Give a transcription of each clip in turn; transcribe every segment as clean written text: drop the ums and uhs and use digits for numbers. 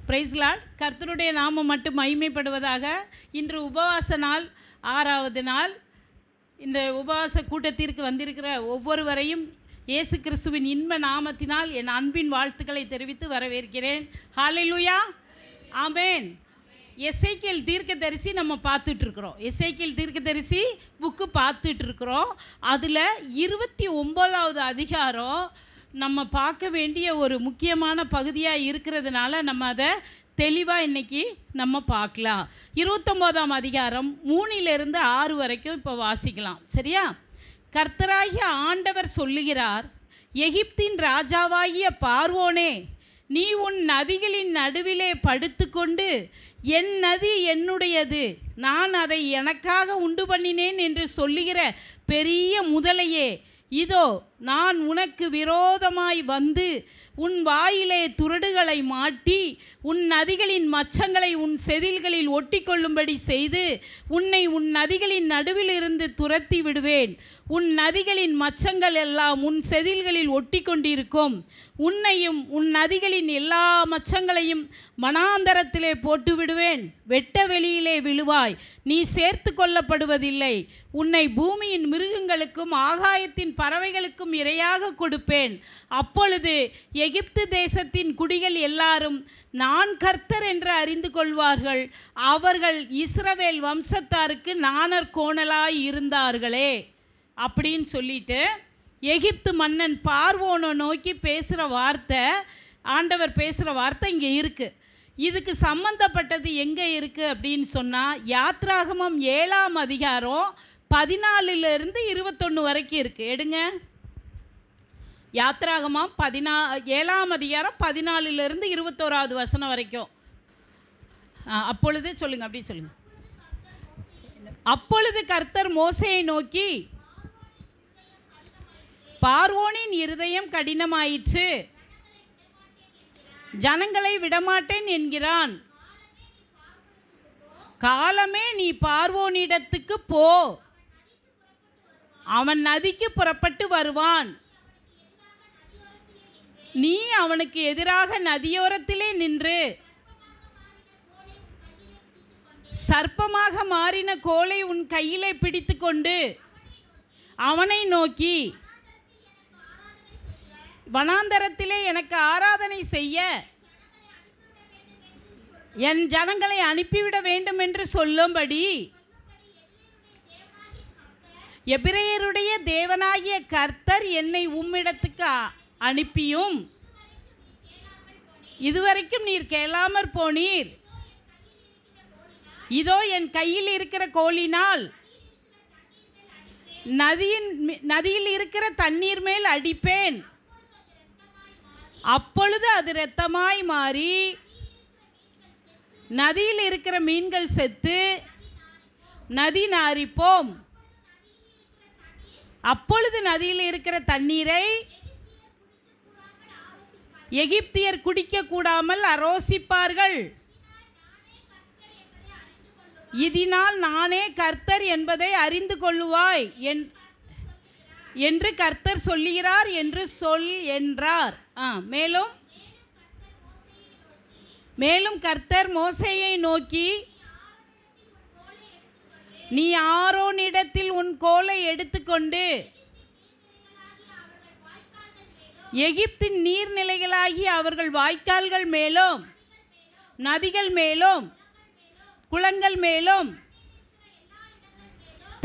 Price Lord. கர்த்தருடைய நாமம் மட்டும் மகிமைப்படுவதாக. இன்று உபவாச நாள், 6வது நாள். இந்த உபவாச கூட்டத்திற்கு வந்திருக்கிற ஒவ்வொருவரையும் இயேசு கிறிஸ்துவின் இன்ப நாமத்தினால் என் அன்பின் வாழ்த்துக்களை தெரிவித்து வரவேற்கிறேன். ஹல்லேலூயா, ஆமென். எசேக்கியேல் தீர்க்கதரிசி நம்ம பார்த்துட்ருக்குறோம். எசேக்கியேல் தீர்க்கதரிசி புக்கு பார்த்துட்ருக்குறோம். அதில் 29வது அதிகாரம் நம்ம பார்க்க வேண்டிய ஒரு முக்கியமான பகுதியாக இருக்கிறதுனால நம்ம அதை தெளிவாக இன்றைக்கி நம்ம பார்க்கலாம். 29ஆம் அதிகாரம் 3லிருந்து 6 வரைக்கும் இப்போ வாசிக்கலாம். சரியா? கர்த்தராகிய ஆண்டவர் சொல்லுகிறார், எகிப்தின் ராஜாவாகிய பார்வோனே, நீ உன் நதிகளின் நடுவிலே படுத்துக்கொண்டு, என் நதி என்னுடையது, நான் அதை எனக்காக உண்டு பண்ணினேன் என்று சொல்லுகிற பெரிய முதலையே, இதோ நான் உனக்கு விரோதமாய் வந்து உன் வாயிலே துறடுகளை மாட்டி உன் நதிகளின் மச்சங்களை உன் செதில்களில் ஒட்டி கொள்ளும்படி செய்து உன்னை உன் நதிகளின் நடுவிலிருந்து துரத்தி விடுவேன். உன் நதிகளின் மச்சங்கள் எல்லாம் உன் செதில்களில் ஒட்டி கொண்டிருக்கும். உன்னையும் உன் நதிகளின் எல்லா மச்சங்களையும் வனாந்தரத்திலே போட்டு விடுவேன். வெட்ட வெளியிலே விழுவாய், நீ சேர்த்து கொள்ளப்படுவதில்லை. உன்னை பூமியின் மிருகங்களுக்கும் ஆகாயத்தின் பறவைகளுக்கும் இரையாக கொடுப்பேன். அப்பொழுது எகிப்து தேசத்தின் குடிகள் எல்லாரும் நான் கர்த்தர் என்று அறிந்து கொள்வார்கள். அவர்கள் இஸ்ரவேல் வம்சத்தாருக்கு நாணர் கோணலாய் இருந்தார்களே அப்படின்னு சொல்லிட்டு எகிப்து மன்னன் பார்வோனை நோக்கி பேசுகிற வார்த்தை, ஆண்டவர் பேசுகிற வார்த்தை இங்கே இருக்குது. இதுக்கு சம்பந்தப்பட்டது எங்கே இருக்குது அப்படின்னு சொன்னால், யாத்ராகமம் 7ஆம் அதிகாரம் 14லிருந்து 21 வரைக்கும் இருக்குது. எடுங்க, யாத்ராகமம் 7ஆம் அதிகாரம் 14லிருந்து 21வது வசனம் வரைக்கும். அப்பொழுது சொல்லுங்கள், அப்படி சொல்லுங்கள். அப்பொழுது கர்த்தர் மோசேயை நோக்கி, பார்வோனின் இருதயம் கடினமாயிற்று, ஜனங்களை விடமாட்டேன் என்கிறான். காலமே நீ பார்வோனிடத்துக்கு போ, அவன் நதிக்கு புறப்பட்டு வருவான். நீ அவனுக்கு எதிராக நதியோரத்திலே நின்று சர்ப்பமாக மாறின கோலை உன் கையிலே பிடித்து கொண்டு அவனை நோக்கி, வனாந்தரத்திலே எனக்கு ஆராதனை செய்ய என் ஜனங்களை அனுப்பிவிட வேண்டும் என்று சொல்லும்படி எபிரெயருடைய தேவனாகிய கர்த்தர் என்னை உம்மிடத்துக்கு அனுப்பியும் இதுவரைக்கும் நீர் கேளாமற் போனீர். இதோ என் கையில் இருக்கிற கோலினால் நதியில் இருக்கிற தண்ணீர் மேல் அடிப்பேன். அப்பொழுது அது இரத்தமாய் மாறி நதியில் இருக்கிற மீன்கள் செத்து நதி நாறிப்போம். அப்பொழுது நதியில் இருக்கிற தண்ணீரை எகிப்தியர் குடிக்க கூடாமல் அரோசிப்பார்கள். இதனால் நானே கர்த்தர் என்பதை அறிந்து கொள்ளுவாய் என்று கர்த்தர் சொல்லுகிறார் என்று சொல் என்றார். மேலும் கர்த்தர் மோசேயை நோக்கி, நீ ஆரோனிடத்தில் உன் கோலை எடுத்துக்கொண்டு எகிப்தின் நீர்நிலைகளாகி அவர்கள் வாய்க்கால்கள் மேலும் நதிகள் மேலும் குளங்கள் மேலும்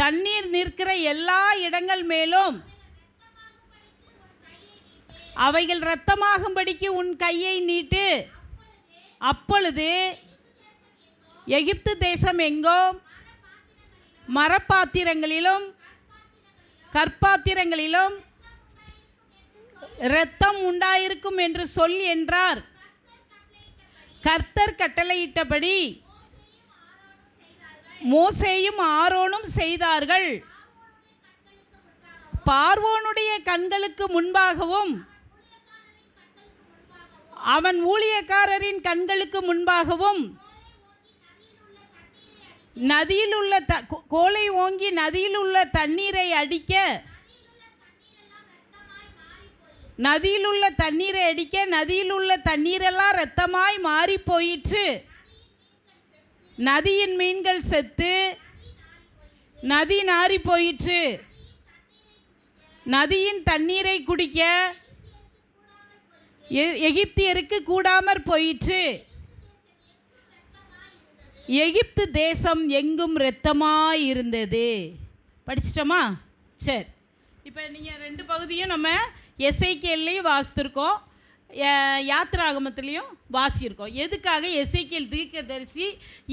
தண்ணீர் நிற்கிற எல்லா இடங்கள் மேலும் அவைகள் இரத்தமாகும்படிக்கு உன் கையை நீட்டு. அப்பொழுது எகிப்து தேசம் எங்கும் மரப்பாத்திரங்களிலும் கற்பாத்திரங்களிலும் இரத்தம் உண்டாயிருக்கும் என்று சொல் என்றார். கர்த்தர் கட்டளையிட்டபடி மோசேயும் ஆரோனும் செய்தார்கள். பார்வோனுடைய கண்களுக்கு முன்பாகவும் அவன் ஊழியக்காரரின் கண்களுக்கு முன்பாகவும் நதியில் உள்ள கோலை ஓங்கி நதியில் உள்ள தண்ணீரை அடிக்க நதியில் உள்ள தண்ணீரை அடிக்க நதியில் உள்ள தண்ணீரெல்லாம் இரத்தமாய் மாறி போயிற்று. நதியின் மீன்கள் செத்து நதி நாறி போயிற்று. நதியின் தண்ணீரை குடிக்க எகிப்தியருக்கு கூடாமற் போயிற்று. எகிப்து தேசம் எங்கும் இரத்தமாய் இருந்தது. படிச்சிட்டோமா? சரி, இப்போ நீங்கள் 2 பகுதியும் நம்ம எசேக்கியேல்லையும் வாசித்திருக்கோம், யாத்திராகமத்திலையும் வாசியிருக்கோம். எதுக்காக எசேக்கியேல் தீர்க்கதரிசி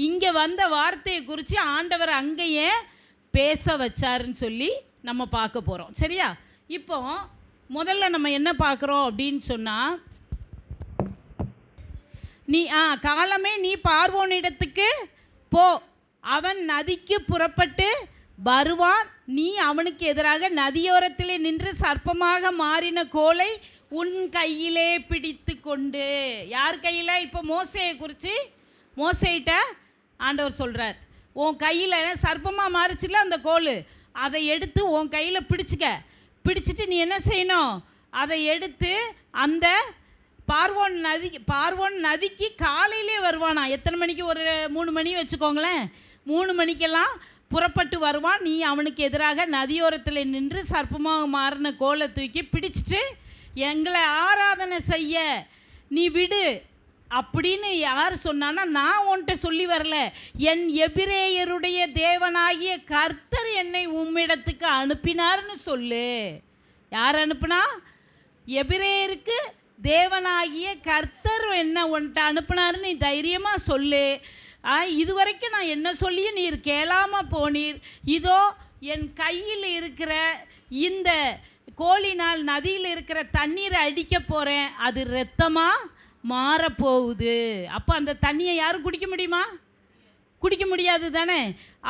இங்கே வந்த வார்த்தையை குறித்து ஆண்டவர் அங்கேயே பேச வச்சாருன்னு சொல்லி நம்ம பார்க்க போகிறோம். சரியா? இப்போ முதல்ல நம்ம என்ன பார்க்குறோம் அப்படின்னு சொன்னால், காலமே நீ பார்வோனிடத்துக்கு போ, அவன் நதிக்கு புறப்பட்டு வருவான், நீ அவனுக்கு எதிராக நதியோரத்திலே நின்று சர்ப்பமாக மாறின கோலை உன் கையிலே பிடித்து கொண்டு. யார் கையில்? இப்போ மோசேயை குறித்து மோசேயிட்ட ஆண்டவர் சொல்கிறார், உன் கையில் சர்ப்பமாக மாறிச்சுல அந்த கோல், அதை எடுத்து உன் கையில் பிடிச்சிட்டு நீ என்ன செய்யணும்? அதை எடுத்து அந்த பார்வோன் நதிக்கு காலையிலே வருவானா. எத்தனை மணிக்கு? ஒரு 3 மணி வச்சுக்கோங்களேன். 3 மணிக்கெல்லாம் புறப்பட்டு வருவான், நீ அவனுக்கு எதிராக நதியோரத்தில் நின்று சர்ப்பமாக மாறின கோலை தூக்கி பிடிச்சிட்டு எங்களை ஆராதனை செய்ய நீ விடு அப்படின்னு யார் சொன்னான்னா, நான் உன்கிட்ட சொல்லி வரல, என் எபிரேயருடைய தேவனாகிய கர்த்தர் என்னை உம்மிடத்துக்கு அனுப்பினார்னு சொல்லு. யார் அனுப்புனா? எபிரேயருக்கு தேவனாகிய கர்த்தர் என்ன உன்கிட்ட அனுப்புனாருன்னு நீ தைரியமாக சொல்லு. இதுவரைக்கும் நான் என்ன சொல்லியும் நீர் கேளாமல் போனீர். இதோ என் கையில் இருக்கிற இந்த கோலினால் நதியில் இருக்கிற தண்ணீரை அடிக்க போகிறேன், அது இரத்தமாக மாறப்போகுது. அப்போ அந்த தண்ணியை யாரும் குடிக்க முடியுமா? குடிக்க முடியாது தானே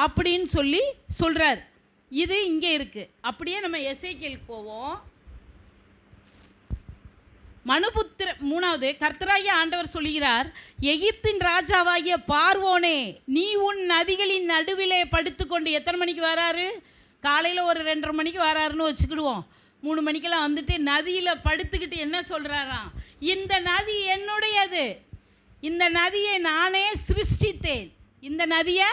அப்படின்னு சொல்லி சொல்கிறார். இது இங்கே இருக்குது. அப்படியே நம்ம எசேக்கியேலுக்கு போவோம். மனுபுத்திர 3வது கர்த்தராகிய ஆண்டவர் சொல்கிறார், எகிப்தின் ராஜாவாகிய பார்வோனே, நீ உன் நதிகளின் நடுவிலே படுத்துக்கொண்டு. எத்தனை மணிக்கு வராரு? காலையில் ஒரு 2:30 மணிக்கு வராருன்னு வச்சுக்கிடுவோம். 3 மணிக்கெல்லாம் வந்துட்டு நதியில் படுத்துக்கிட்டு என்ன சொல்கிறாராம்? இந்த நதி என்னுடையது, இந்த நதியை நானே சிருஷ்டித்தேன், இந்த நதியை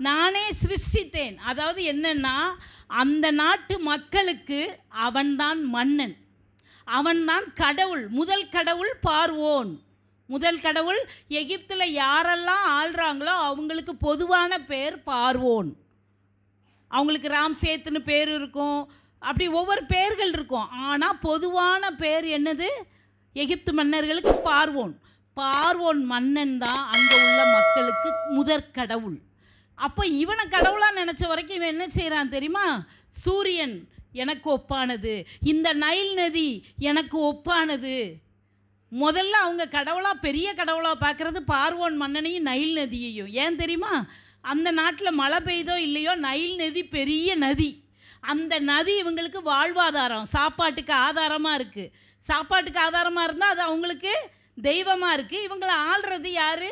நானே சிருஷ்டித்தேன். அதாவது என்னன்னா, அந்த நாட்டு மக்களுக்கு அவன்தான் மன்னன், அவன்தான் கடவுள். முதல் கடவுள் பார்வோன். முதல் கடவுள் எகிப்தில் யாரெல்லாம் ஆள்றாங்களோ அவங்களுக்கு பொதுவான பேர் பார்வோன். அவங்களுக்கு ராம்சேத்துன்னு பேர் இருக்கும், அப்படி ஒவ்வொரு பேர்கள் இருக்கும். ஆனால் பொதுவான பேர் என்னது? எகிப்து மன்னர்களுக்கு பார்வோன். பார்வோன் மன்னன் தான் அங்கே உள்ள மக்களுக்கு முதற் கடவுள். அப்போ இவனை கடவுளாக நினச்ச வரைக்கும் இவன் என்ன செய்கிறான் தெரியுமா? சூரியன் எனக்கு ஒப்பானது, இந்த நைல் நதி எனக்கு ஒப்பானது. முதல்ல அவங்க கடவுளாக, பெரிய கடவுளாக பார்க்குறது பார்வோன் மன்னனையும் நைல் நதியையும். ஏன் தெரியுமா? அந்த நாட்டில் மழை பெய்தோ இல்லையோ, நைல் நதி பெரிய நதி. அந்த நதி இவங்களுக்கு வாழ்வாதாரம், சாப்பாட்டுக்கு ஆதாரமாக இருக்குது. சாப்பாட்டுக்கு ஆதாரமாக இருந்தால் அது அவங்களுக்கு தெய்வமாக இருக்குது. இவங்களை ஆள்றது யார்?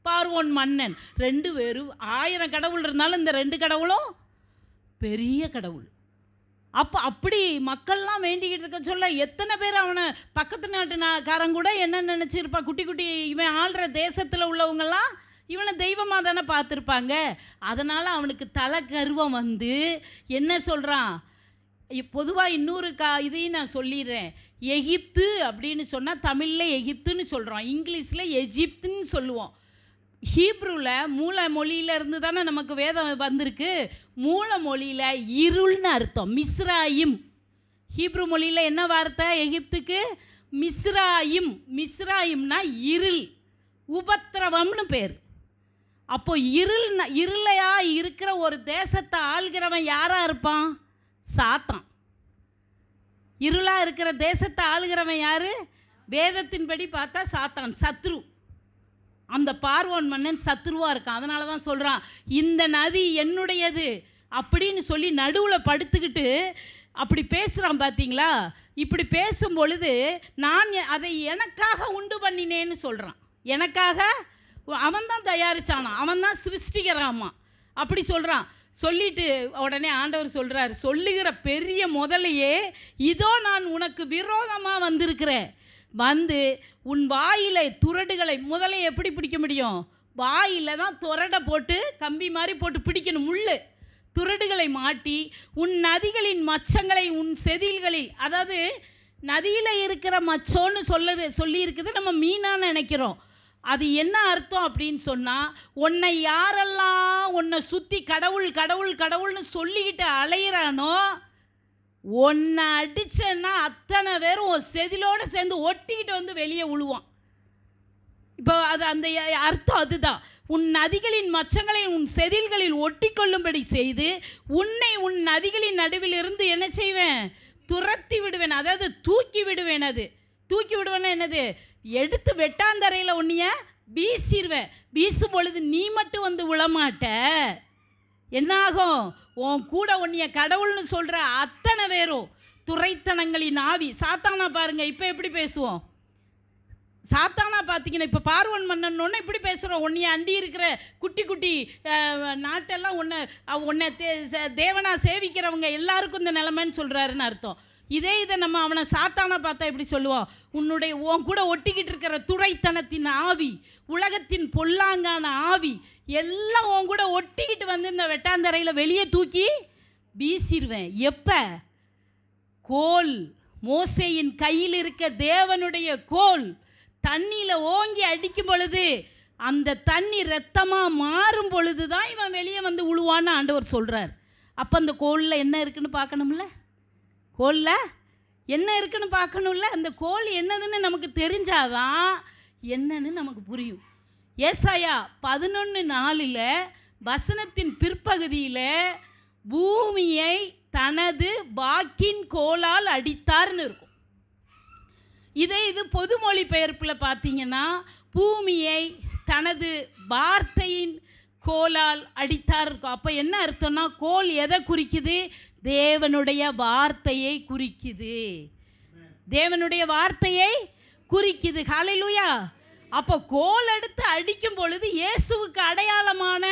பார்வோன் மன்னன். 2 பேரும் 1000 கடவுள் இருந்தாலும் இந்த 2 கடவுளும் பெரிய கடவுள். அப்போ அப்படி மக்கள்லாம் வேண்டிக்கிட்டு இருக்க சொல்ல எத்தனை பேர் அவனை பக்கத்து நாட்டுக்காரன் கூட என்ன நினச்சிருப்பா? குட்டி குட்டி இவன் ஆள்ற தேசத்தில் உள்ளவங்கெல்லாம் இவனை தெய்வமாக தானே பார்த்துருப்பாங்க. அதனால் அவனுக்கு தலை கர்வம் வந்து என்ன சொல்கிறான்? பொதுவாக இன்னொரு இதையும் நான் சொல்லிடுறேன். எகிப்து அப்படின்னு சொன்னால் தமிழில் எகிப்துன்னு சொல்கிறோம், இங்கிலீஷில் எஜிப்துன்னு சொல்லுவோம். ஹீப்ருவில் மூல மொழியிலேருந்து தானே நமக்கு வேதம் வந்திருக்கு. மூல மொழியில் இருள்னு அர்த்தம். மிஸ்ராயிம். ஹீப்ரு மொழியில் என்ன வார்த்தை எகிப்துக்கு? மிஸ்ராயிம். மிஸ்ராயிம்னா இருள், உபத்திரவம்னு பேர். அப்போ இருளையா இருக்கிற ஒரு தேசத்தை ஆள்கிறவன் யாராக இருப்பான்? சாத்தான். இருளாக இருக்கிற தேசத்தை ஆளுகிறவன் யார்? வேதத்தின்படி பார்த்தா சாத்தான், சத்ரு. அந்த பார்வோன் மன்னன் சத்ருவாக இருக்கான். அதனால தான் சொல்கிறான், இந்த நதி என்னுடையது அப்படின்னு சொல்லி நடுவில் படுத்துக்கிட்டு அப்படி பேசுகிறான். பார்த்தீங்களா? இப்படி பேசும் பொழுது நான் அதை எனக்காக உண்டு பண்ணினேன்னு சொல்கிறான். எனக்காக அவன் தான் தயாரித்தானா, அவன் தான் சிருஷ்டிக்கிறாமா அப்படி சொல்கிறான். சொல்லிட்டு உடனே ஆண்டவர் சொல்கிறார், சொல்லுகிற பெரிய முதலையே, இதோ நான் உனக்கு விரோதமாக வந்திருக்கிறேன். வந்து உன் வாயில துறடுகளை, முதலை எப்படி பிடிக்க முடியும்? வாயில் தான் துரடை போட்டு கம்பி மாதிரி போட்டு பிடிக்கணும், முள் துறடுகளை மாட்டி உன் நதிகளின் மச்சங்களை உன் செதில்களில், அதாவது நதியில் இருக்கிற மச்சோன்னு சொல்லி இருக்குது. நம்ம மீனாக நினைக்கிறோம். அது என்ன அர்த்தம் அப்படின்னு சொன்னால், உன்னை யாரெல்லாம் உன்னை சுற்றி கடவுள் கடவுள் கடவுள்னு சொல்லிக்கிட்டு அலையிறானோ, உன்னை அடிச்சேன்னா அத்தனை பேரும் ஒரு செதிலோடு சேர்ந்து ஒட்டிக்கிட்டு வந்து வெளியே விழுவான். இப்போ அது அந்த அர்த்தம் அதுதான். உன் நதிகளின் மச்சங்களை உன் செதில்களில் ஒட்டி கொள்ளும்படி செய்து உன்னை உன் நதிகளின் நடுவில் இருந்து என்ன செய்வேன்? துரத்தி விடுவேன். அதாவது தூக்கி விடுவேன். அது தூக்கி விடுவேன்னா என்னது? எடுத்து வெட்டாந்தரையில் உன்னைய வீசிடுவேன். வீசும் பொழுது நீ மட்டும் வந்து விழமாட்ட. என்னாகும்? உன் கூட உன்னைய கடவுள்னு சொல்கிற அத்தனை பேரும் துரைத்தனங்களின் ஆவி. சாத்தானா பாருங்கள், இப்போ எப்படி பேசுவோம்? சாத்தானா பார்த்தீங்கன்னா இப்போ பார்வன் மன்னன்னொன்னே இப்படி பேசுகிறோம். உன்னைய அண்டி இருக்கிற குட்டி குட்டி நாட்டெல்லாம் உன்னை தேவனாக சேவிக்கிறவங்க எல்லாருக்கும் இந்த நிலைமைன்னு சொல்கிறாருன்னு அர்த்தம். இதை நம்ம அவனை சாத்தானா பார்த்தா எப்படி சொல்லுவோம்? உன் கூட ஒட்டிக்கிட்டு இருக்கிற துரைத்தனத்தின் ஆவி, உலகத்தின் பொல்லாங்கான ஆவி எல்லாம் உன் கூட ஒட்டிக்கிட்டு வந்து இந்த வெட்டாந்தரையில் வெளியே தூக்கி வீசிடுவேன். எப்போ? கோல், மோசேயின் கையில் இருக்க தேவனுடைய கோல் தண்ணியில் ஓங்கி அடிக்கும் பொழுது அந்த தண்ணி ரத்தமாக மாறும் பொழுது தான் இவன் வெளியே வந்து உழுவான்னு ஆண்டவர் சொல்கிறார். அப்போ அந்த கோலில் என்ன இருக்குன்னு பார்க்கணும்ல? கோலில் என்ன இருக்குன்னு பார்க்கணும்ல? அந்த கோல் என்னதுன்னு நமக்கு தெரிஞ்சாதான் என்னன்னு நமக்கு புரியும். ஏசாயா 11:4 வசனத்தின் பிற்பகுதியில் பூமியை தனது வாக்கின் கோலால் அடித்தார்னு இருக்கும். இது பொது மொழிபெயர்ப்பில் பார்த்தீங்கன்னா பூமியை தனது வார்த்தையின் கோலால் அடித்தார் இருக்கும். அப்போ என்ன அர்த்தம்னா, கோல் எதை குறிக்குது? தேவனுடைய வார்த்தையை குறிக்குது. தேவனுடைய வார்த்தையை குறிக்குது. ஹல்லேலூயா. அப்போ கோல் எடுத்து அடிக்கும் பொழுது இயேசுவுக்கு அடையாளமான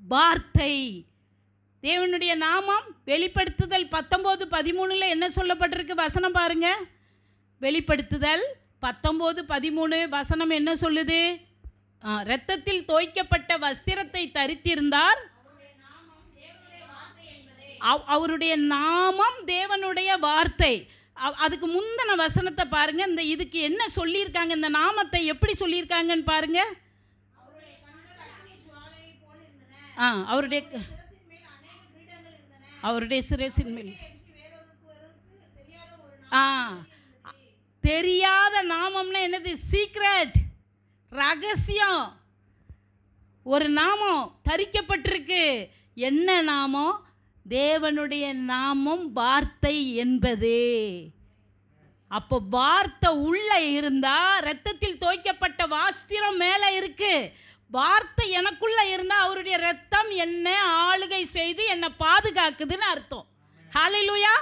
வார்த்தை தேவனுடைய நாமம். வெளிப்படுத்துதல் 19:13 என்ன சொல்லப்பட்டிருக்கு? வசனம் பாருங்க. வெளிப்படுத்துதல் 19:13 வசனம் என்ன சொல்லுது? இரத்தத்தில் தோய்க்கப்பட்ட வஸ்திரத்தை தரித்திருந்தார். அவருடைய நாமம் தேவனுடைய வார்த்தை. அதுக்கு முந்தின வசனத்தை பாருங்க. இந்த இதுக்கு என்ன சொல்லியிருக்காங்க, இந்த நாமத்தை எப்படி சொல்லியிருக்காங்கன்னு பாருங்க. அவருடைய சிரசின் மேல் தெரியாத நாமம்னா என்னது? சீக்ரெட், ரகசியம். ஒரு நாமம் தரிக்கப்பட்டிருக்கு. என்ன நாமம்? தேவனுடைய நாமம் வார்த்தை என்பது. அப்போ வார்த்தை உள்ள இருந்தா, இரத்தத்தில் தோய்க்கப்பட்ட வஸ்திரம் மேலே இருக்கு. வார்த்தை எனக்குள்ள இருந்தா அவருடைய இரத்தம் என்ன ஆளுகை செய்து என்னை பாதுகாக்குதுன்னு அர்த்தம். ஹல்லேலூயா.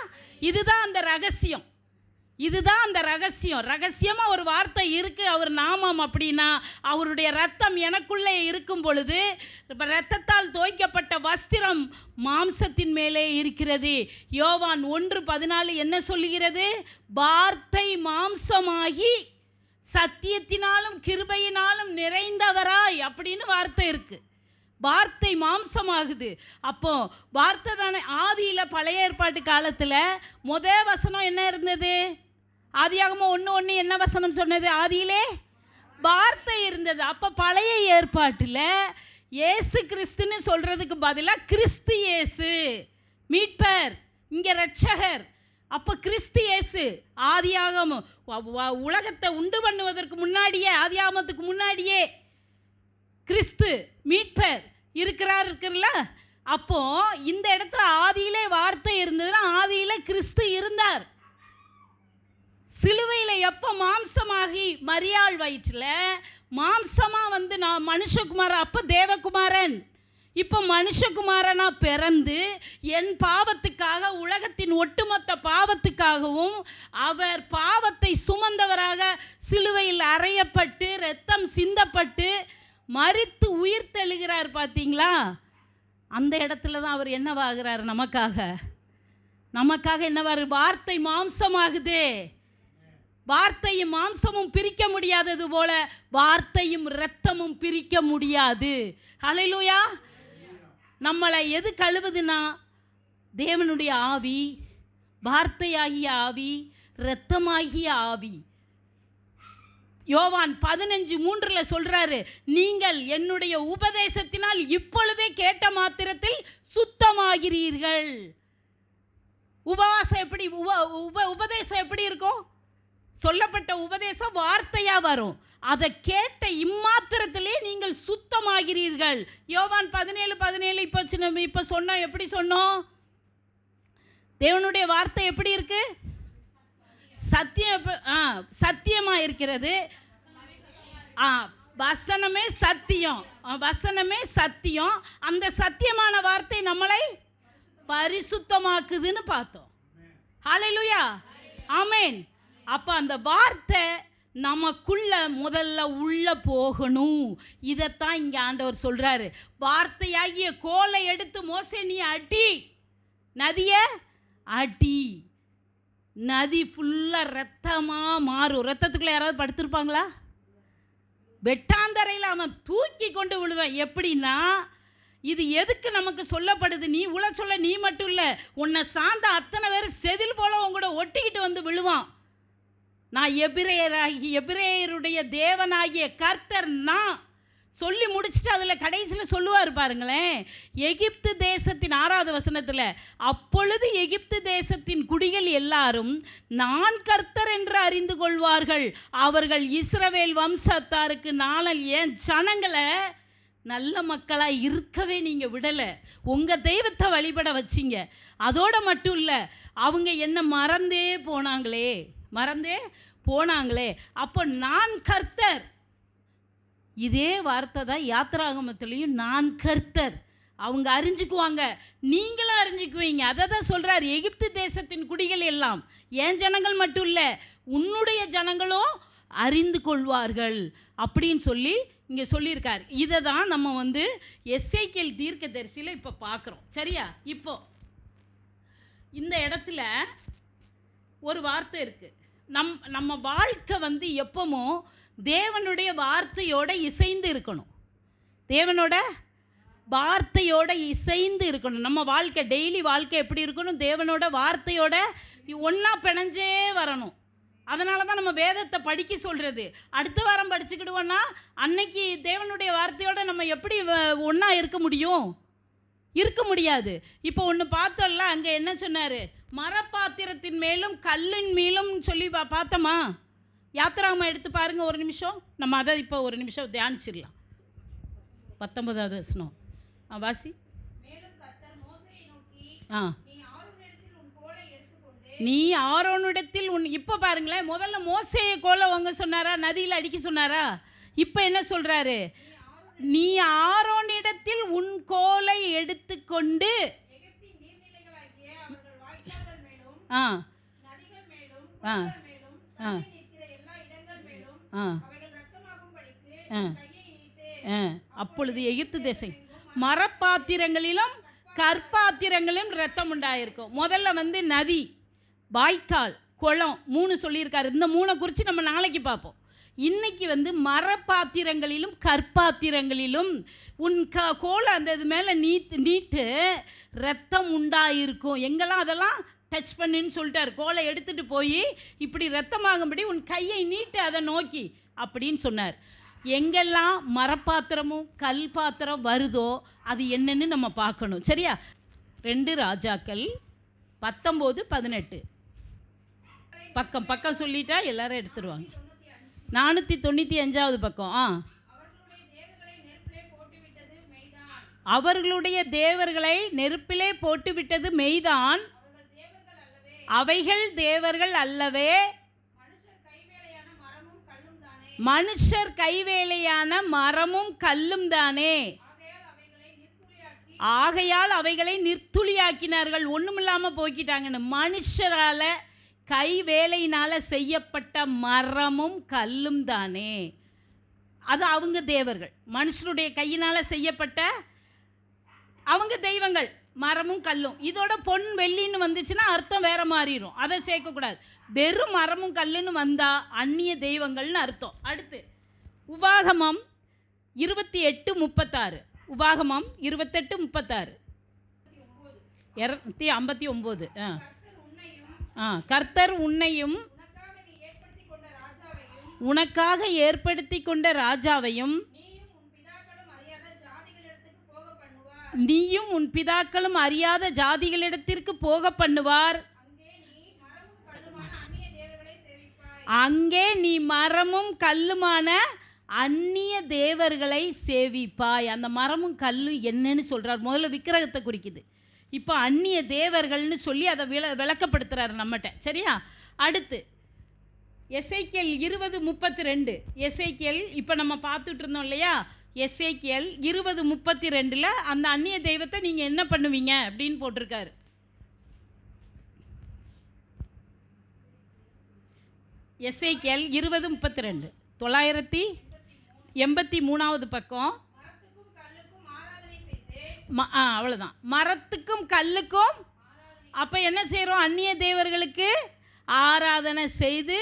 இதுதான் அந்த ரகசியம். இதுதான் அந்த ரகசியம். ரகசியமாக ஒரு வார்த்தை இருக்குது, அவர் நாமம். அப்படின்னா அவருடைய ரத்தம் எனக்குள்ளே இருக்கும் பொழுது இரத்தத்தால் தோய்க்கப்பட்ட வஸ்திரம் மாம்சத்தின் மேலே இருக்கிறது. யோவான் 1:14 என்ன சொல்லுகிறது? வார்த்தை மாம்சமாகி சத்தியத்தினாலும் கிருபையினாலும் நிறைந்தவராய் அப்படின்னு வார்த்தை இருக்குது. வார்த்தை மாம்சமாகுது. அப்போ வார்த்தை தானே. ஆதியில் பழைய ஏற்பாட்டு காலத்தில் வசனம் என்ன இருந்தது? ஆதியாகமம் 1:1 என்ன வசனம் சொன்னது? ஆதியிலே வார்த்தை இருந்தது. அப்போ பழைய ஏற்பாட்டில் இயேசு கிறிஸ்துன்னு சொல்கிறதுக்கு பதிலாக கிறிஸ்து இயேசு மீட்பர், இங்கே ரட்சகர். அப்போ கிறிஸ்து இயேசு ஆதியாகமம் உலகத்தை உண்டு பண்ணுவதற்கு முன்னாடியே, ஆதியாகமத்துக்கு முன்னாடியே கிறிஸ்து மீட்பர் இருக்கிறார்ல. அப்போ இந்த இடத்துல ஆதியிலே வார்த்தை இருந்ததுன்னா ஆதியிலே கிறிஸ்து இருந்தார். சிலுவையில் எப்போ மாம்சமாகி மரியாள் வயிற்றில் மாம்சமாக வந்து நான் மனுஷகுமாரன், அப்போ தேவகுமாரன், இப்போ மனுஷகுமாரனாக பிறந்து என் பாவத்துக்காக, உலகத்தின் ஒட்டுமொத்த பாவத்துக்காகவும் அவர் பாவத்தை சுமந்தவராக சிலுவையில் அறையப்பட்டு இரத்தம் சிந்தப்பட்டு மரித்து உயிர் தெழுகிறார். பார்த்தீங்களா? அந்த இடத்துல தான் அவர் என்னவாகிறார்? நமக்காக என்னவாரு? வார்த்தை மாம்சமாகுதே. வார்த்தையும் மாம்சமும் பிரிக்க முடியாதது போல வார்த்தையும் இரத்தமும் பிரிக்க முடியாது. ஹல்லேலூயா. நம்மளை எது கழுவுதுன்னா தேவனுடைய ஆவி, வார்த்தையாகிய ஆவி, இரத்தமாகிய ஆவி. யோவான் 15:3 சொல்றாரு, நீங்கள் என்னுடைய உபதேசத்தினால் இப்பொழுதே கேட்ட மாத்திரத்தில் சுத்தமாகிறீர்கள். உபவாசம் எப்படி உபதேசம் எப்படி இருக்கும்? சொல்லப்பட்ட உபதேசம் வார்த்தையா வரும். அதை கேட்ட இம்மாத்திரத்திலே நீங்கள் சுத்தமாகிறீர்கள். யோவான் 17:17 இப்போ சொன்னோம். எப்படி சொன்னோம்? தேவனுடைய வார்த்தை எப்படி இருக்கு? சத்தியமா இருக்கிறது. வசனமே சத்தியம். வசனமே சத்தியம். அந்த சத்தியமான வார்த்தை நம்மளை பரிசுத்தமாக்குதுன்னு பார்த்தோம். ஹல்லேலூயா, ஆமென். அப்போ அந்த வார்த்தை நமக்குள்ள முதல்ல உள்ள போகணும். இதைத்தான் இங்கே ஆண்டவர் சொல்கிறாரு. வார்த்தையாகிய கோலை எடுத்து மோசே நீ அடி, நதியை அடி, நதி ஃபுல்லாக ரத்தமாக மாறும். ரத்தத்துக்குள்ளே யாராவது படுத்திருப்பாங்களா? வெட்டாந்தரையில் அவன் தூக்கி கொண்டு விழுவான். எப்படின்னா, இது எதுக்கு நமக்கு சொல்லப்படுது? நீ சொல்ல நீ மட்டும் இல்லை, உன்னை சார்ந்த அத்தனை பேர் செதில் போல உங்களோட ஒட்டிக்கிட்டு வந்து விழுவான். நான் எபிரேயருடைய தேவனாகிய கர்த்தர் நான் சொல்லி முடிச்சுட்டு அதில் கடைசியில் சொல்லுவார் பாருங்களேன். எகிப்து தேசத்தின் 6வது வசனத்தில், அப்பொழுது எகிப்து தேசத்தின் குடிகள் எல்லாரும் நான் கர்த்தர் என்று அறிந்து கொள்வார்கள். அவர்கள் இஸ்ரவேல் வம்சத்தாருக்கு நாளல் என் ஜனங்களை நல்ல மக்களாக இருக்கவே நீங்கள் விடலை. உங்கள் தெய்வத்தை வழிபட வச்சிங்க. அதோடு மட்டும் இல்லை, அவங்க என்ன மறந்தே போனாங்களே. அப்போ நான் கர்த்தர். இதே வார்த்தை தான் யாத்திராகமத்திலையும் நான் கர்த்தர். அவங்க அறிஞ்சுக்குவாங்க, நீங்களும் அறிஞ்சுக்குவீங்க. அதை தான் சொல்கிறார். எகிப்து தேசத்தின் குடிகள் எல்லாம் என் ஜனங்கள் மட்டும் இல்லை, உன்னுடைய ஜனங்களும் அறிந்து கொள்வார்கள் அப்படின்னு சொல்லி இங்கே சொல்லியிருக்கார். இதை தான் நம்ம எசேக்கியேல் தீர்க்கதரிசியில் இப்போ பார்க்குறோம். சரியா? இப்போ இந்த இடத்துல ஒரு வார்த்தை இருக்குது. நம்ம வாழ்க்கை எப்பவும் தேவனுடைய வார்த்தையோடு இசைந்து இருக்கணும். தேவனோட வார்த்தையோடு இசைந்து இருக்கணும். நம்ம வாழ்க்கை, டெய்லி வாழ்க்கை எப்படி இருக்கணும்? தேவனோட வார்த்தையோட ஒன்றா பிணைஞ்சே வரணும். அதனால தான் நம்ம வேதத்தை படிக்க சொல்கிறது. அடுத்த வாரம் படிச்சுக்கிடுவோன்னா அன்னைக்கு தேவனுடைய வார்த்தையோடு நம்ம எப்படி ஒன்றா இருக்க முடியும்? இருக்க முடியாது. இப்போ ஒன்று பார்த்தோம்ல, அங்கே என்ன சொன்னார்? மரப்பாத்திரத்தின் மேலும் கல்லின் மேலும் சொல்லி பார்த்தோமா? யாத்திராகமம் எடுத்து பாருங்கள் ஒரு நிமிஷம். நம்ம அதை இப்போ ஒரு நிமிஷம் தியானிச்சிடலாம். 19வது வசனம் வாசி. நீ ஆரோனிடத்தில் இப்போ பாருங்களேன், முதல்ல மோசேயை கோலை வாங்க சொன்னாரா? நதியில் அடிக்க சொன்னாரா? இப்போ என்ன சொல்கிறாரு? நீ ஆரோனிடத்தில் உன் கோலை எடுத்துக்கொண்டு அப்பொழுது எகிப்து தேசம் மரப்பாத்திரங்களிலும் கற்பாத்திரங்களிலும் ரத்தம் உண்டாயிருக்கும். முதல்ல நதி, வாய்க்கால், குளம் 3 சொல்லியிருக்காரு. இந்த 3 குறித்து நம்ம நாளைக்கு பார்ப்போம். இன்னைக்கு மரப்பாத்திரங்களிலும் கற்பாத்திரங்களிலும் உன் கோலை அந்த இது மேலே நீட்டு ரத்தம் உண்டாயிருக்கும். எங்கெல்லாம் அதெல்லாம் டச் பண்ணுன்னு சொல்லிட்டார். கோலை எடுத்துகிட்டு போய் இப்படி ரத்தமாகும்படி உன் கையை நீட்டு அதை நோக்கி அப்படின்னு சொன்னார். எங்கெல்லாம் மரப்பாத்திரமும் கல் பாத்திரம் வருதோ அது என்னன்னு நம்ம பார்க்கணும். சரியா? 2 ராஜாக்கள் 19:18 பக்கம் சொல்லிட்டா எல்லாரும் எடுத்துருவாங்க. 495வது பக்கம். அவர்களுடைய தேவர்களை நெருப்பிலே போட்டுவிட்டது மெய்தான், அவைகள் தேவர்கள் அல்லவே, மனுஷர் கைவேலையான மரமும் கல்லும் தானே. ஆகையால் அவைகளை நிர்த்துளியாக்கினார்கள். ஒன்றுமில்லாமல் போக்கிட்டாங்கன்னு. மனுஷரால் கை வேலையினால் செய்யப்பட்ட மரமும் கல்லும் தானே. அது அவங்க தேவர்கள். மனுஷருடைய கையினால் செய்யப்பட்ட அவங்க தெய்வங்கள் மரமும் கல்லும். இதோட பொன் வெள்ளின்னு வந்துச்சுன்னா அர்த்தம் வேற மாறிடும், அதை சேர்க்கக்கூடாது. வெறும் மரமும் கல்லுன்னு வந்தால் அந்நிய தெய்வங்கள்னு அர்த்தம். அடுத்து உபாகமம் 28:36. உபாகமம் 28:36 259. கர்த்தர் உன்னையும் உனக்காக ஏற்படுத்தி கொண்ட ராஜாவையும் நீயும் உன் பிதாக்களும் அறியாத ஜாதிகளிடத்திற்கு போக பண்ணுவார். அங்கே நீ மரமும் கல்லுமான அந்நிய தேவர்களை சேவிப்பாய். அந்த மரமும் கல்லும் என்னன்னு சொல்கிறார்? முதல்ல விக்கிரகத்தை குறிக்குது, இப்போ அந்நிய தேவர்கள்னு சொல்லி அதை விளக்கப்படுத்துகிறார் நம்மகிட்ட. சரியா? அடுத்து எசேக்கியேல் 20:32. எசேக்கியேல் இப்போ நம்ம பார்த்துட்டு இருந்தோம் இல்லையா? எசேக்கியேல் 20:32 அந்த அந்நிய தெய்வத்தை நீங்கள் என்ன பண்ணுவீங்க அப்படின்னு போட்டிருக்காரு. எசேக்கியேல் 20:32 983வது பக்கம். அவ்வளோதான். மரத்துக்கும் கல்லுக்கும் அப்போ என்ன செய்கிறோம்? அந்நிய தேவர்களுக்கு ஆராதனை செய்து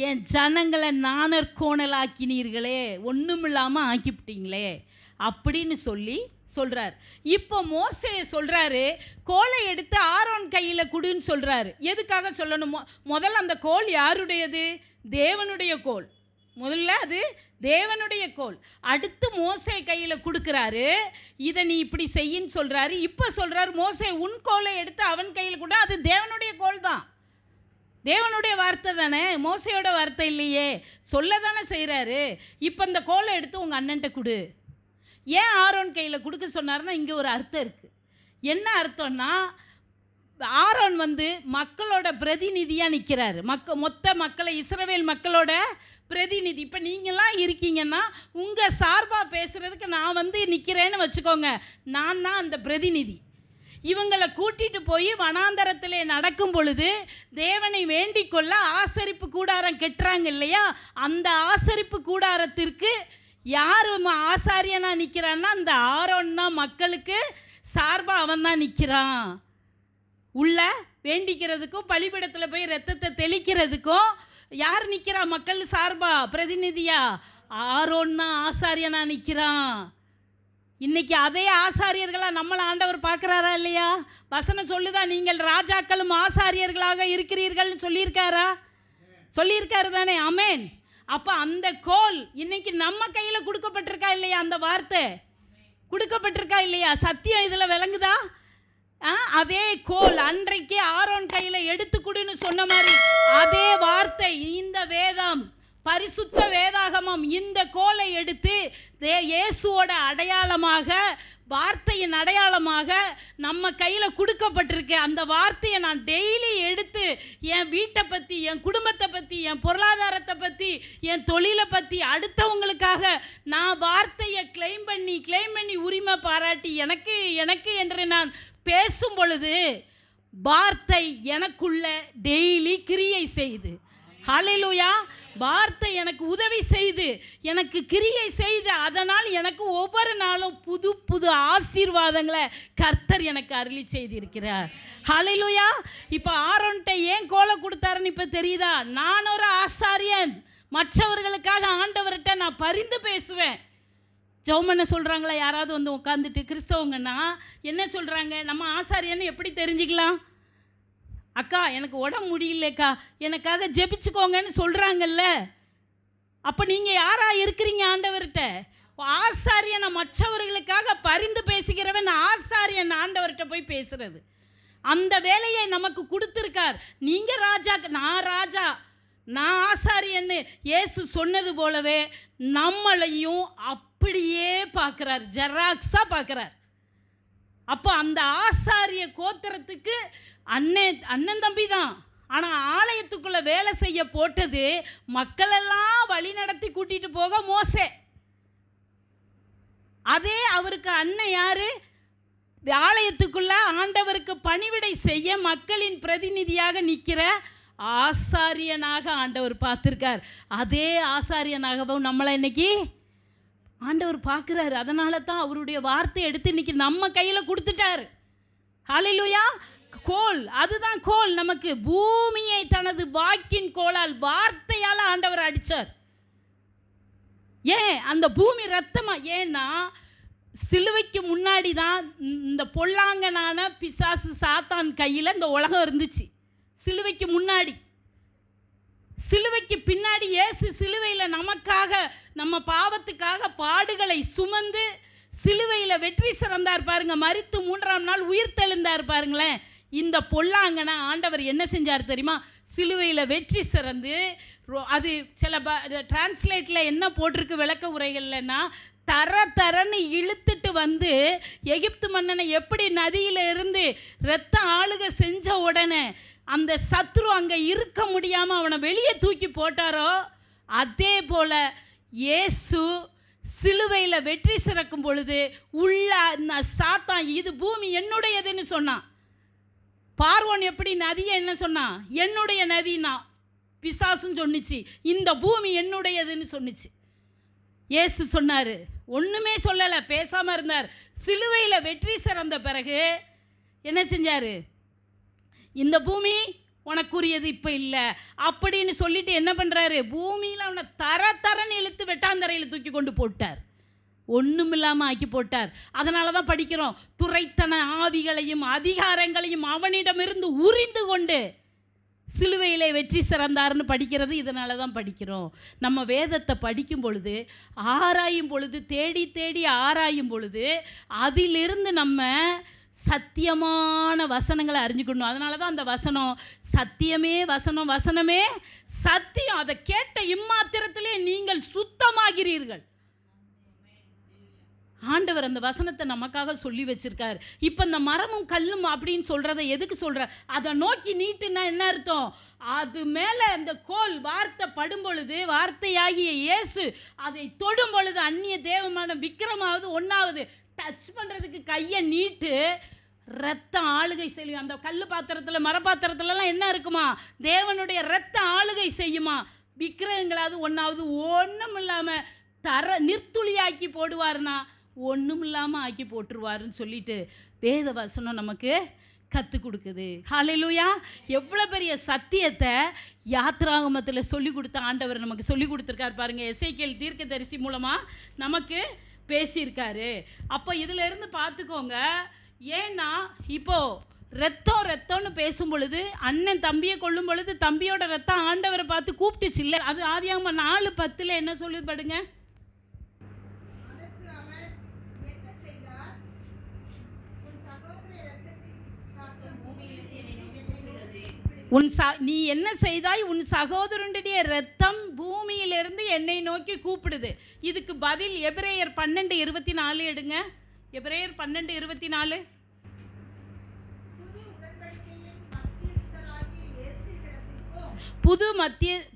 என் ஜனங்களை நாணற்கோணலாக்கினீர்களே, ஒன்றுமில்லாமல் ஆக்கிவிட்டீங்களே அப்படின்னு சொல்கிறார். இப்போ மோசே சொல்கிறாரு, கோலை எடுத்து ஆரோன் கையில் கொடுன்னு சொல்கிறாரு. எதுக்காக சொல்லணும்? முதல்ல அந்த கோல் யாருடையது? தேவனுடைய கோல். முதல்ல அது தேவனுடைய கோல். அடுத்து மோசே கையில் கொடுக்குறாரு, இதை நீ இப்படி செய்யின்னு சொல்கிறாரு. இப்போ சொல்கிறாரு, மோசே உன் கோலை எடுத்து அவன் கையில் கூட. அது தேவனுடைய கோல் தான், தேவனுடைய வார்த்தை தானே, மோசையோட வார்த்தை இல்லையே. சொல்ல தானே செய்கிறாரு. இப்போ இந்த கோலை எடுத்து உங்கள் அண்ணன்ட்ட கொடு. ஏன் ஆரோன் கையில் கொடுக்க சொன்னார்னா இங்கே ஒரு அர்த்தம் இருக்குது. என்ன அர்த்தம்னா, ஆரோன் மக்களோட பிரதிநிதியாக நிற்கிறாரு. மொத்த மக்களை, இஸ்ரவேல் மக்களோட பிரதிநிதி. இப்போ நீங்களாம் இருக்கீங்கன்னா உங்கள் சார்பாக பேசுகிறதுக்கு நான் நிற்கிறேன்னு வச்சுக்கோங்க. நான் தான் அந்த பிரதிநிதி. இவங்களை கூட்டிகிட்டு போய் வனாந்தரத்திலே நடக்கும் பொழுது தேவனை வேண்டிக் கொள்ள ஆசரிப்பு கூடாரம் கெட்டுறாங்க இல்லையா? அந்த ஆசரிப்பு கூடாரத்திற்கு யார் ஆசாரியனாக நிற்கிறான்னா அந்த ஆரோன் தான். மக்களுக்கு சார்பாக அவன் தான் நிற்கிறான். உள்ள வேண்டிக்கிறதுக்கும் பலிபீடத்தில் போய் ரத்தத்தை தெளிக்கிறதுக்கும் யார் நிற்கிறா? மக்கள் சார்பா பிரதிநிதியா? ஆரோன் தான் ஆசாரியனாக நிற்கிறான். இன்னைக்கு அதே ஆசாரியர்களாக நம்மளை ஆண்டவர் பார்க்குறாரா இல்லையா? வசனம் சொல்லுதா, நீங்கள் ராஜாக்களும் ஆசாரியர்களாக இருக்கிறீர்கள்னு சொல்லியிருக்காரா? சொல்லியிருக்காரு தானே? ஆமேன். அப்போ அந்த கோல் இன்னைக்கு நம்ம கையில் கொடுக்கப்பட்டிருக்கா இல்லையா? அந்த வார்த்தை கொடுக்கப்பட்டிருக்கா இல்லையா? சத்தியம் இதில் விளங்குதா? அதே கோல் அன்றைக்கு ஆரோன் கையில் எடுத்துக்கொடுன்னு சொன்ன மாதிரி அதே வார்த்தை இந்த வேதம், பரிசுத்த வேதாகமம் இந்த கோலை எடுத்து இயேசுவோட அடையாளமாக, வார்த்தையின் அடையாளமாக நம்ம கையில் கொடுக்கப்பட்டிருக்கு. அந்த வார்த்தையை நான் டெய்லி எடுத்து என் வீட்டை பற்றி, என் குடும்பத்தை பற்றி, என் பொருளாதாரத்தை பற்றி, என் தொழிலை பற்றி அடுத்தவங்களுக்காக நான் வார்த்தையை கிளைம் பண்ணி உரிமை பாராட்டி எனக்கு என்று நான் பேசும் பொழுது வார்த்தை எனக்குள்ள டெய்லி கிரியை செய்து, ஹல்லேலூயா, வார்த்தை எனக்கு உதவி செய்து, எனக்கு கிரியை செய்து, அதனால் எனக்கு ஒவ்வொரு நாளும் புது புது ஆசீர்வாதங்களை கர்த்தர் எனக்கு அருளி செய்திருக்கிறார். ஹல்லேலூயா. இப்போ ஆரோன்ட்ட ஏன் கோலை கொடுத்தாருன்னு இப்போ தெரியுதா? நான் ஒரு ஆசாரியன், மற்றவர்களுக்காக ஆண்டவர்கிட்ட நான் பரிந்து பேசுவேன். ஜெபம் சொல்கிறாங்களா யாராவது உட்காந்துட்டு? கிறிஸ்தவங்கன்னா என்ன சொல்கிறாங்க? நம்ம ஆசாரியன்னு எப்படி தெரிஞ்சுக்கலாம்? அக்கா எனக்கு உடம்பு முடியலக்கா, எனக்காக ஜெபிச்சுக்கோங்கன்னு சொல்கிறாங்கல்ல. அப்போ நீங்கள் யாராக இருக்கிறீங்க ஆண்டவர்கிட்ட? ஆசாரியனை மற்றவர்களுக்காக பரிந்து பேசுகிறவன் ஆசாரியன் ஆண்டவர்கிட்ட போய் பேசுகிறது. அந்த வேலையை நமக்கு கொடுத்துருக்கார். நீங்கள் ராஜா, நான் ராஜா, நான் ஆசாரியன்னு இயேசு சொன்னது போலவே நம்மளையும் அப்படியே பார்க்குறார், ஜெராக்ஸாக பார்க்குறார். அப்போ அந்த ஆசாரிய கோத்திரத்துக்கு அண்ணன் தம்பி தான். ஆனால் ஆலயத்துக்குள்ளே வேலை செய்ய போட்டது மக்களெல்லாம் வழி நடத்தி கூட்டிகிட்டு போக மோசே. அதே அவருக்கு அண்ணன் யார்? ஆலயத்துக்குள்ள ஆண்டவருக்கு பணிவிடை செய்ய மக்களின் பிரதிநிதியாக நிற்கிற ஆசாரியனாக ஆண்டவர் பார்த்துருக்கார். அதே ஆசாரியனாகவும் நம்மளை இன்னைக்கு ஆண்டவர் பார்க்குறாரு. அதனால தான் அவருடைய வார்த்தையை எடுத்து இன்னைக்கு நம்ம கையில் கொடுத்துட்டாரு. ஹல்லேலூயா. கோல், அதுதான் கோல். நமக்கு பூமியை தனது வாக்கின் கோலால், வார்த்தையால் ஆண்டவர் அடித்தார். ஏன் அந்த பூமி ரத்தமா? ஏன்னா சிலுவைக்கு முன்னாடி தான் இந்த பொல்லாங்கனான பிசாசு சாத்தான் கையில் இந்த உலகம் இருந்துச்சு. சிலுவைக்கு முன்னாடி. சிலுவைக்கு பின்னாடி இயேசு சிலுவையில் நமக்காக, நம்ம பாவத்துக்காக பாடுகளை சுமந்து சிலுவையில் வெற்றி சிறந்தார் பாருங்க. மரித்து 3ஆம் நாள் உயிர் தெழுந்தார் பாருங்களேன். இந்த பொல்லாங்கனை ஆண்டவர் என்ன செஞ்சார் தெரியுமா? சிலுவையில் வெற்றி சிறந்து, அது சில டிரான்ஸ்லேட்டில் என்ன போட்டிருக்கு விளக்க உரைகள்லன்னா, தரன்னு இழுத்துட்டு வந்து எகிப்து மன்னனை எப்படி நதியில் இருந்து இரத்த ஆளுகை செஞ்ச உடனே அந்த சத்ரு அங்கே இருக்க முடியாமல் அவனை வெளியே தூக்கி போட்டாரோ, அதே போல் இயேசு சிலுவையில் வெற்றி சிறக்கும் பொழுது உள்ள சாத்தான் இது பூமி என்னுடையதுன்னு சொன்னான். பார்வோன் எப்படி நதியை என்ன சொன்னான்? என்னுடைய நதினா. பிசாசும் சொன்னிச்சு இந்த பூமி என்னுடையதுன்னு சொன்னிச்சு. இயேசு சொன்னார், ஒன்றுமே சொல்லலை, பேசாமல் இருந்தார். சிலுவையில் வெற்றி சிறந்த பிறகு என்ன செஞ்சார்? இந்த பூமி உனக்குரியது இப்போ இல்லை அப்படின்னு சொல்லிட்டு என்ன பண்ணுறாரு? பூமியில் அவனை தரன்னு இழுத்து வெட்டாந்தரையில் தூக்கி கொண்டு போட்டார். ஒன்றும் இல்லாமல் ஆக்கி போட்டார். அதனால தான் படிக்கிறோம், துரைத்தன ஆவிகளையும் அதிகாரங்களையும் அவனிடமிருந்து உரிந்து கொண்டு சிலுவையிலே வெற்றி சிறந்தார்னு படிக்கிறது இதனால தான் படிக்கிறோம். நம்ம வேதத்தை படிக்கும் பொழுது, ஆராயும் பொழுது, தேடி ஆராயும் பொழுது அதிலிருந்து நம்ம சத்தியமான வசனங்களை அறிஞ்சுக்கணும். அதனால தான் அந்த வசனம் சத்தியமே வசனம், வசனமே சத்தியம். அதை கேட்ட இம்மாத்திரத்திலே நீங்கள் சுத்தமாகிறீர்கள். ஆண்டவர் அந்த வசனத்தை நமக்காக சொல்லி வச்சிருக்கார். இப்போ இந்த மரமும் கல்லும் அப்படின்னு சொல்கிறத எதுக்கு சொல்கிறார்? அதை நோக்கி நீட்டுன்னா என்ன அர்த்தம்? அது மேலே அந்த கோல் வார்த்தை படும் பொழுது, வார்த்தையாகிய இயேசு அதை தொடும் பொழுது, அந்நிய தேவமான விக்கிரமாவது ஒன்றாவது டச் பண்ணுறதுக்கு கையை நீட்டு, ரத்தம் ஆளுகை செய்யும். அந்த கல் பாத்திரத்தில், மரப்பாத்திரத்துலலாம் என்ன இருக்குமா? தேவனுடைய ரத்தம் ஆளுகை செய்யுமா? விக்கிரகங்களாவது ஒன்றாவது ஒன்றும் இல்லாமல் நிர்த்துளியாக்கி போடுவார்னா ஒன்றும் இல்லாமல் ஆக்கி போட்டுருவாருன்னு சொல்லிட்டு வேத வசனம் நமக்கு கற்றுக் கொடுக்குது. ஹல்லேலூயா. எவ்வளோ பெரிய சத்தியத்தை யாத்ராகமத்தில் சொல்லி கொடுத்த ஆண்டவர் நமக்கு சொல்லி கொடுத்துருக்கார் பாருங்கள். எசேக்கியேல் தீர்க்கதரிசி மூலமாக நமக்கு பேசியிருக்காரு. அப்போ இதிலேருந்து பார்த்துக்கோங்க. ஏன்னா இப்போது ரத்தம்னு பேசும் பொழுது, அண்ணன் தம்பியை கொள்ளும் பொழுது தம்பியோட ரத்தம் ஆண்டவரை பார்த்து கூப்பிட்டுச்சு இல்லை? அது ஆதியாகமம் 4:10 என்ன சொல்லுது பாடுங்க. நீ என்ன செய்தாய்? உன் சகோதரனுடைய ரத்தம் பூமியிலிருந்து என்னை நோக்கி கூப்பிடுது. இதுக்கு பதில் எபிரேயர் 12:24 எடுங்க. எபிரேயர் 12:24.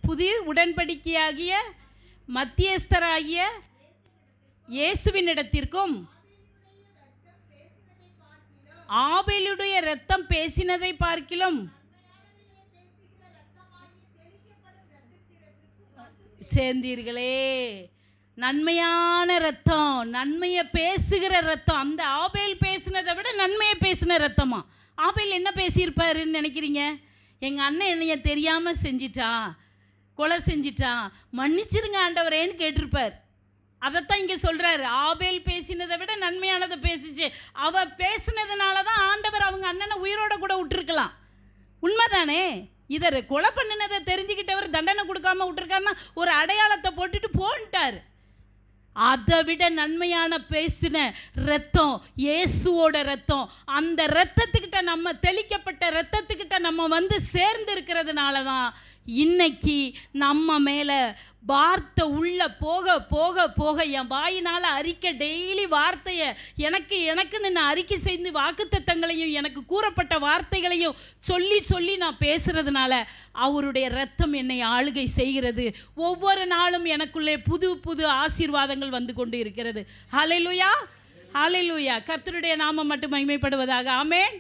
புது உடன்படிக்கையாகிய மத்தியஸ்தராகிய இயேசுவினிடத்திற்கும் ஆபேலுடைய இரத்தம் பேசினதை பார்க்கிலும் சேர்ந்தீர்களே. நன்மையான ரத்தம், நன்மையை பேசுகிற ரத்தம். அந்த ஆபேல் பேசினதை விட நன்மையை பேசின ரத்தமா? ஆபேல் என்ன பேசியிருப்பாருன்னு நினைக்கிறீங்க? எங்கள் அண்ணன் என்னைய தெரியாமல் செஞ்சிட்டான், கொலை செஞ்சிட்டான், மன்னிச்சிருங்க ஆண்டவரேன்னு கேட்டிருப்பார். அதைத்தான் இங்கே சொல்கிறாரு. ஆபேல் பேசினதை விட நன்மையானதை பேசிச்சு. அவள் பேசினதுனால தான் ஆண்டவர் அவங்க அண்ணனை உயிரோட கூட விட்டுருக்கலாம். உண்மைதானே? இதை கொலை பண்ணினதை தெரிஞ்சுக்கிட்டவர் தண்டனை கொடுக்காம விட்டுருக்காருன்னா ஒரு அடையாளத்தை போட்டுட்டு போன்ட்டார். அதை விட நன்மையான பேசின ரத்தம் இயேசுவோட ரத்தம். அந்த ரத்தத்துக்கிட்ட நம்ம, தெளிக்கப்பட்ட ரத்தத்துக்கிட்ட நம்ம வந்து சேர்ந்து இருக்கிறதுனால தான் இன்னைக்கு நம்ம மேலே வார்த்தை உள்ள போக போக போக என் வாயினால் அறிக்கை, டெய்லி வார்த்தையை எனக்குன்னு நான் அறிக்கை செய்து வாக்குத்தத்தங்களையும் எனக்கு கூறப்பட்ட வார்த்தைகளையும் சொல்லி நான் பேசுகிறதுனால அவருடைய ரத்தம் என்னை ஆளுகை செய்கிறது. ஒவ்வொரு நாளும் எனக்குள்ளே புது புது ஆசீர்வாதங்கள் வந்து கொண்டு இருக்கிறது. ஹல்லேலூயா, ஹல்லேலூயா. கர்த்தருடைய நாமம் மட்டும் மகிமைப்படுவதாக. ஆமென்.